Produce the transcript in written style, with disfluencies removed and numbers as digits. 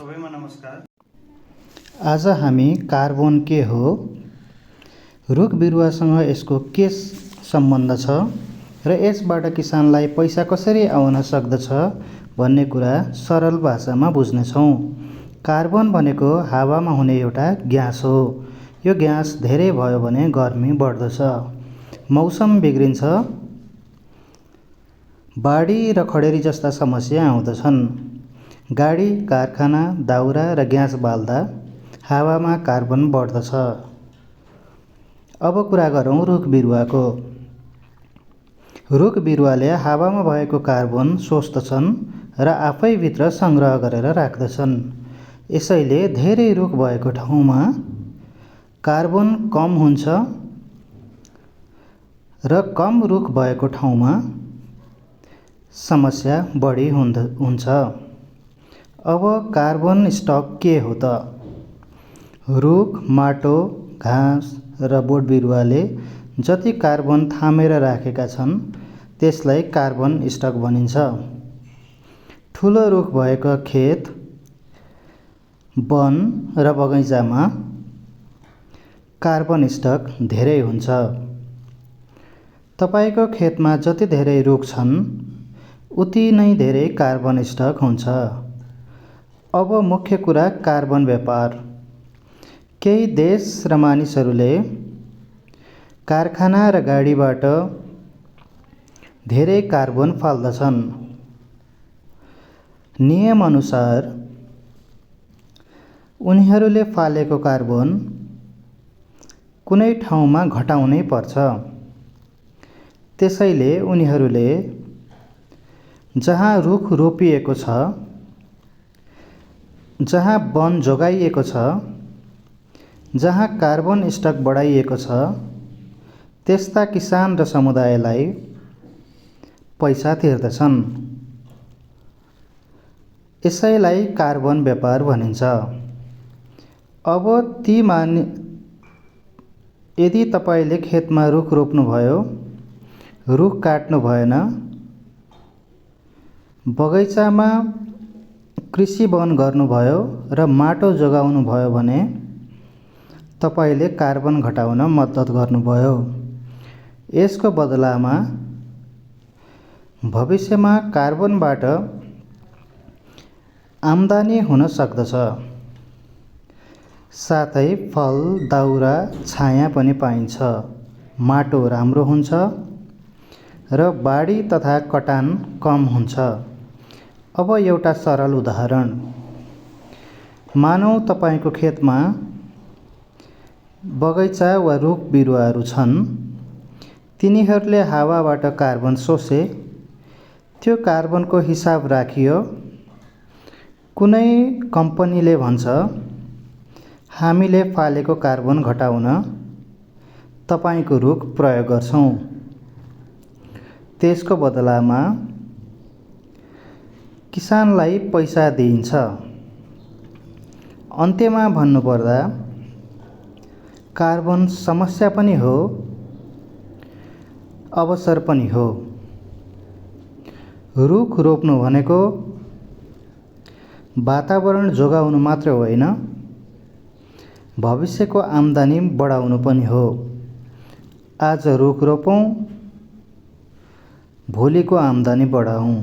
सबैमा नमस्कार। आज हामी कार्बन के हो, रुख बिरुवासँग यसको के सम्बन्ध छ र यसबाट किसानलाई पैसा कसरी आउन सक्दछ भन्ने कुरा सरल भाषामा बुझ्नेछौँ। कार्बन भनेको हावामा हुने एउटा ग्यास हो। यो ग्यास धेरै भयो भने गर्मी बढ्दछ, मौसम बिग्रिन्छ, बाढी र खडेरी जस्ता समस्या आउँदछन्। गाडी, कारखाना, दाउरा र ग्यास बाल्दा हावामा कार्बन बढ्दछ। अब कुरा गरौँ रुख बिरुवाको। रुख बिरुवाले हावामा भएको कार्बन सोच्दछन् र आफैभित्र सङ्ग्रह गरेर राख्दछन्। यसैले धेरै रुख भएको ठाउँमा कार्बन कम हुन्छ र कम रुख भएको ठाउँमा समस्या बढी हुन्छ। अब कार्बन स्टक के हो त? रुख, माटो, घाँस र बोट बिरुवाले जति कार्बन थामेर राखेका छन् त्यसलाई कार्बन स्टक भनिन्छ। ठुलो रुख भएका खेत, वन र बगैँचामा कार्बन स्टक धेरै हुन्छ। तपाईको खेतमा जति धेरै रुख छन् उति नै धेरै कार्बन स्टक हुन्छ। अब मुख्य कुरा कार्बन व्यापार। केही देश र मानिसहरूले कारखाना र गाडीबाट धेरै कार्बन फाल्दछन्। नियमअनुसार उनीहरूले फालेको कार्बन कुनै ठाउँमा घटाउनै पर्छ। त्यसैले उनीहरूले जहाँ रुख रोपिएको छ, जहाँ वन जोगाइएको छ, जहाँ कार्बन स्टक बढाइएको छ, त्यस्ता किसान र समुदायलाई पैसा तिर्दछन्। यसैलाई कार्बन व्यापार भनिन्छ। अब यदि तपाईले खेतमा रुख रोप्नुभयो, रुख काट्नु भएन, बगैँचामा कृषि वन गर्नुभयो र माटो जोगाउनु भयो भने तपाईले कार्बन घटाउन मद्दत गर्नुभयो। यसको बदलामा भविष्यमा कार्बनबाट आम्दानी हुन सक्दछ। साथै फल, दाउरा, छाया पनि पाइन्छ, माटो राम्रो हुन्छ र बाढी तथा कटान कम हुन्छ। अब एउटा सरल उदाहरण। मानौँ तपाईको खेतमा बगैँचा वा रुख बिरुवाहरू छन्। तिनीहरूले हावाबाट कार्बन सोचे, त्यो कार्बनको हिसाब राखियो। कुनै कम्पनीले भन्छ, हामीले फालेको कार्बन घटाउन तपाईको रुख प्रयोग गर्छौँ। त्यसको बदलामा किसानलाई पैसा दिइन्छ। अन्त्यमा भन्नुपर्दा कार्बन समस्या पनि हो, अवसर पनि हो। रुख रोप्नु भनेको वातावरण जोगाउनु मात्र होइन, भविष्यको आम्दानी बढाउनु पनि हो। आज रुख रोपौँ, भोलिको आम्दानी बढाउँ।